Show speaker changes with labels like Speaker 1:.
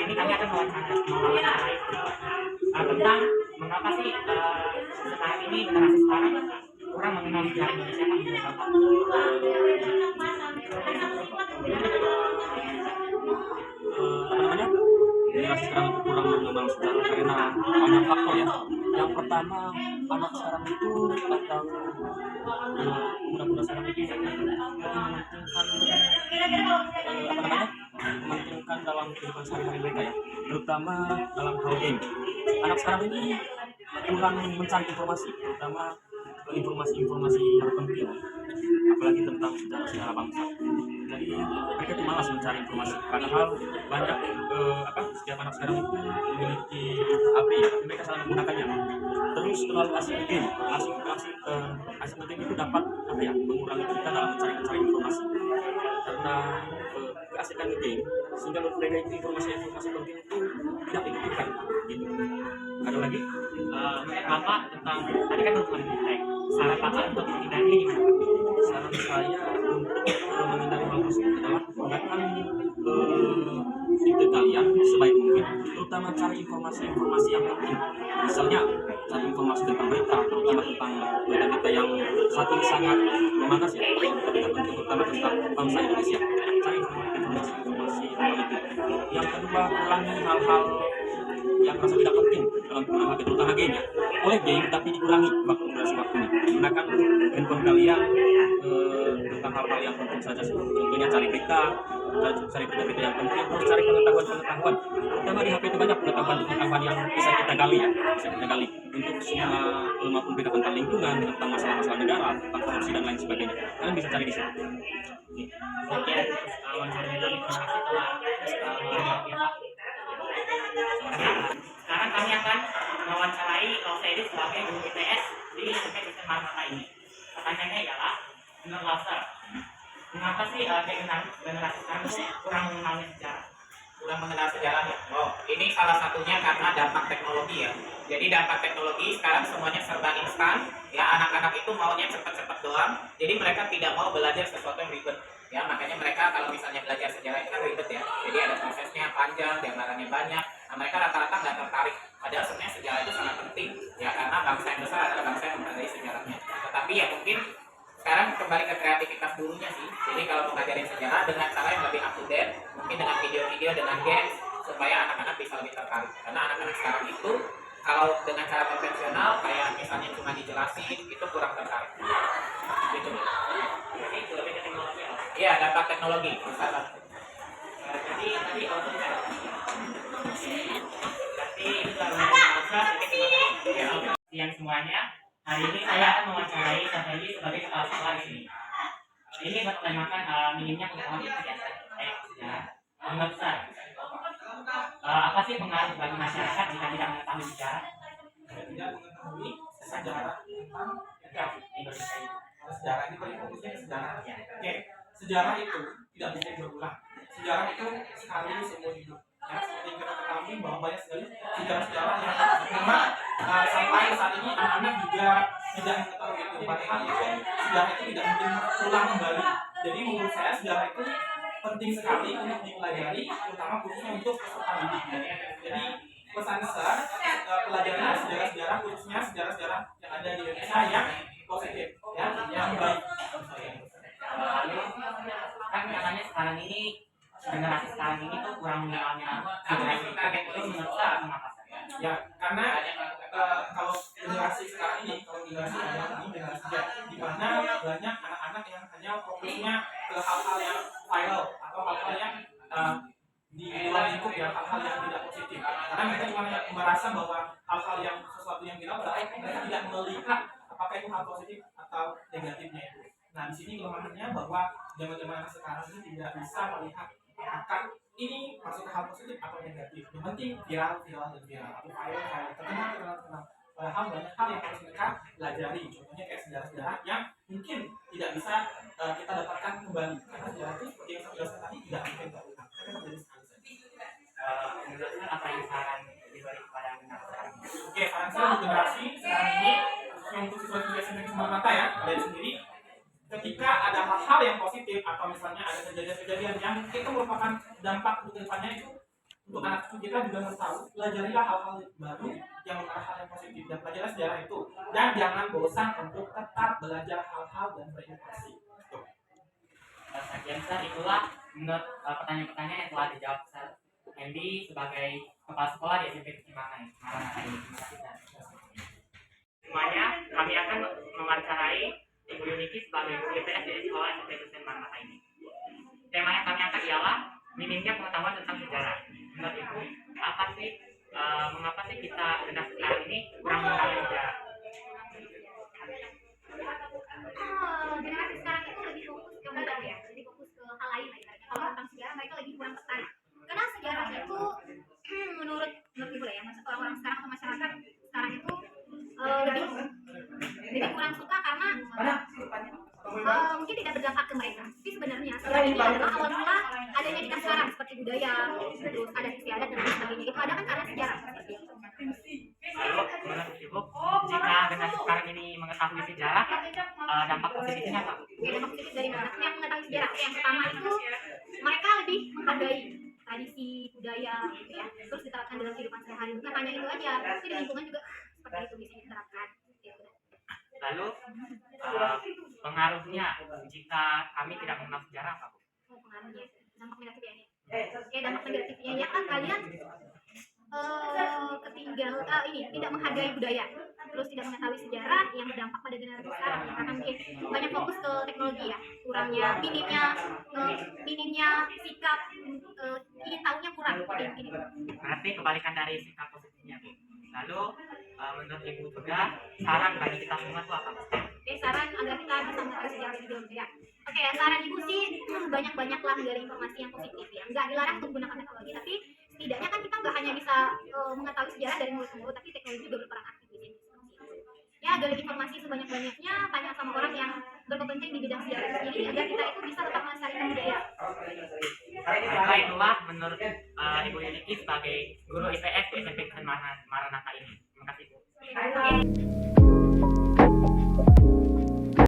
Speaker 1: ini kami akan mewawancarai tentang mengapa sih sekarang ini generasi sekarang kurang mengenal sejarah Indonesia menurut Bapak.
Speaker 2: Generasi sekarang itu kurang mengenal sejarah karena banyak faktor ya. Yang pertama, anak sekarang itu atau pemuda-pemuda sekarang itu mementingkan dalam kehidupan sehari-hari mereka ya, terutama dalam hal game. Anak sekarang ini kurang mencari informasi, terutama informasi-informasi yang penting, apalagi tentang sejarah bangsa. Jadi mereka tuh malas mencari informasi, padahal banyak setiap anak sekarang itu memiliki HP ya, tapi mereka salah menggunakannya. Terus terlalu asik game, asik game itu dapat mengurangi kita dalam mencari informasi, karena keasikan game sehingga mereka itu informasi penting itu tidak dipikirkan gitu. Ada lagi
Speaker 1: Bapak tentang tadi kan untuk menghindari saran Bapak untuk menghindari gimana?
Speaker 2: Saran saya untuk menghindari hal tersebut adalah gunakan ide kalian sebaik mungkin, terutama cari informasi yang penting. Misalnya cari informasi tentang berita, terutama tentang berita-berita yang saat ini sangat memanas ya, berita penting terutama tentang bangsa Indonesia. Cari informasi yang penting. Yang kedua, kurangi hal-hal yang merasa tidak penting dalam penggunaan HP, terutama game ya. Boleh game tapi dikurangi durasi waktunya. Gunakan handphone kalian tentang hal-hal yang penting saja. Contohnya cari berita yang penting, terus cari pengetahuan. Terutama di HP itu banyak pengetahuan yang bisa kita gali untuk semua, maupun berita tentang lingkungan, tentang masalah-masalah negara, tentang korupsi dan lain sebagainya. Kalian bisa cari di situ.
Speaker 1: Sekian wawancara kami, terima kasih telah sekarang kami akan mewawancarai Lausa sebagai guru IPS di SMP Kristen Marmata ini. Pertanyaannya ialah, menurut Lausa, mengapa sih generasi sekarang kurang mengenal sejarah?
Speaker 3: Kurang mengenal sejarahnya. Oh, ini salah satunya karena dampak teknologi ya. Jadi dampak teknologi sekarang semuanya serba instan. Ya, anak-anak itu maunya cepat-cepat doang. Jadi mereka tidak mau belajar sesuatu yang ribet. Ya, makanya mereka kalau misalnya belajar sejarah itu kan ribet ya. Jadi ada prosesnya panjang, gambarannya banyak. Nah, mereka rata-rata nggak tertarik. Padahal sebenarnya sejarah itu sangat penting. Ya, karena bangsa yang besar adalah bangsa yang mempelajari sejarahnya. Tetapi ya mungkin sekarang kembali ke kreativitas gurunya sih. Jadi kalau mengajarin sejarah dengan cara yang lebih up to date, mungkin dengan video-video, dengan games, supaya anak-anak bisa lebih tertarik. Karena anak-anak sekarang itu kalau dengan cara konvensional kayak misalnya cuma dijelasin itu kurang tertarik. Gitu.
Speaker 1: Jadi itu lebih ke teknologi ya?
Speaker 3: Iya, dampak teknologi. Misalnya.
Speaker 1: Jadi tadi untuk berarti itu adalah Lausa. Siang semuanya. Hari ini saya akan mewawancarai Safeli sebagai kepala sekolah di sini. Ini bertemakan minimnya pengetahuan sejarah. Menurut saya, apa sih pengaruh bagi masyarakat jika tidak mengetahui sejarah?
Speaker 4: Tidak mengetahui sejarah tentang
Speaker 1: Indonesia ini.
Speaker 4: sejarah ini paling fokusnya ke sejarah. Oke, sejarah itu tidak bisa berulang. Sejarah itu sekali seumur hidup. Ya, seperti kita ketahui bahwa banyak sekali sejarah-sejarah yang memang sampai saat ini anak-anak juga tidak mengetahui itu. Padahal itu sejarah itu tidak mungkin ulang kembali. Jadi menurut saya sejarah itu penting sekali untuk dipelajari, terutama khususnya untuk peserta didik. Jadi pesan besar pelajaran sejarah-sejarah, khususnya sejarah-sejarah yang ada di Indonesia yang positif, ya, yang baik.
Speaker 1: Lalu kan katanya sekarang ini generasi sekarang ini tuh kurang mengenalnya generasi itu menurut saya kenapa?
Speaker 4: Ya, karena kalau generasi sekarang ini, generasi Z, di mana banyak anak-anak yang hanya fokusnya ke hal-hal yang viral atau hal-hal yang di luar lingkup ya, hal-hal yang tidak positif. Karena mereka cuma merasa bahwa hal-hal yang sesuatu yang viral, mereka tidak melihat apakah itu hal positif atau negatifnya itu. Nah, di sini kelemahannya bahwa zaman-zaman sekarang ini tidak bisa melihat apakah ini maksudnya hal positif atau negatif. Yang penting viral atau viral, terkenal. Padahal banyak hal yang harus mereka pelajari. Contohnya kayak sejarah-sejarah yang mungkin tidak bisa kita dapatkan kembali. Karena sejarah itu seperti yang saya jelaskan tadi tidak mungkin terulang. Mereka terjadi sekali saja.
Speaker 1: Menurut apa yang saran diberi kepada generasi?
Speaker 4: Oke, saran saya untuk generasi sekarang ini, khususnya untuk siswa-siswa SMP Kristen Marmata ya, kalian sendiri, ketika ada hal-hal yang positif atau misalnya ada kejadian-kejadian yang itu merupakan dampak ke depannya itu untuk anak kita juga harus tahu, pelajarilah hal-hal baru yang mengarah hal yang positif dan pelajarilah sejarah itu, dan jangan bosan untuk tetap belajar hal-hal dan berinovasi.
Speaker 1: Sekian Sir, itulah menurut pertanyaan-pertanyaan yang telah dijawab Sir Hendy sebagai kepala sekolah di SMP Kecimangai. Terima kasih Sir. Semuanya, kami akan mewawancarai Ibu Yuniki sebagai guru IPS di sekolah SMP Kecil Maranatha ini. Tema yang kami angkat ialah minimnya pengetahuan tentang sejarah. Menurut Ibu, apa sih, mengapa sih kita generasi sekarang ini kurang mengetahui sejarah?
Speaker 5: Generasi sekarang itu lebih fokus ke modal ya, lebih fokus ke hal lain lah ibaratnya. Kalau tentang sejarah mereka lebih kurang tertarik. Karena sejarah itu menurut ibu lah ya, orang-orang sekarang atau masyarakat sekarang itu lebih kurang suka karena mungkin tidak berdampak ke mereka. Tapi sebenarnya sejarah ini adalah awal mula adanya kita sekarang seperti budaya, terus adat istiadat dan lain sebagainya. Itu ada kan karena sejarah.
Speaker 1: Lalu menurut Ibu, jika generasi sekarang ini mengetahui sejarah, dampak positifnya apa?
Speaker 5: Oke, dampak positif dari mana? Yang mengetahui sejarah. Yang pertama itu mereka lebih menghargai tradisi budaya, gitu ya. Terus diterapkan dalam kehidupan sehari-hari. Bukan hanya itu aja, tapi di lingkungan juga seperti itu bisa diterapkan. Gitu.
Speaker 1: Lalu pengaruhnya jika kami tidak mengenal sejarah apa Bu?
Speaker 5: Oh, pengaruhnya, dampak negatifnya ini. Oke, dampak negatifnya ya kan kalian tidak menghargai budaya, terus tidak mengetahui sejarah yang berdampak pada generasi sekarang ya, karena mungkin banyak fokus ke teknologi ya, kurangnya minimnya sikap ingin tahunya kurang mungkin itu.
Speaker 1: Berarti kebalikan dari sikap positifnya Bu. Lalu menurut Ibu juga saran bagi kita semua itu apa?
Speaker 5: Oke, saran agar kita bisa mengetahui sejarah lebih jauh ya. Oke, saran ibu sih banyak-banyaklah dari informasi yang positif ya. Nggak dilarang untuk menggunakan teknologi, tapi setidaknya kan kita nggak hanya bisa mengetahui sejarah dari mulut ke mulut, tapi teknologi juga berperan aktif di sini. Ya, gali informasi sebanyak-banyaknya, tanya sama orang yang berkompetensi di bidang sejarah itu sendiri agar kita itu bisa tetap melestarikan budaya.
Speaker 1: Maka itulah menurut Ibu Yuniki sebagai guru IPS di SMP Maranatha ini. Terima kasih Bu.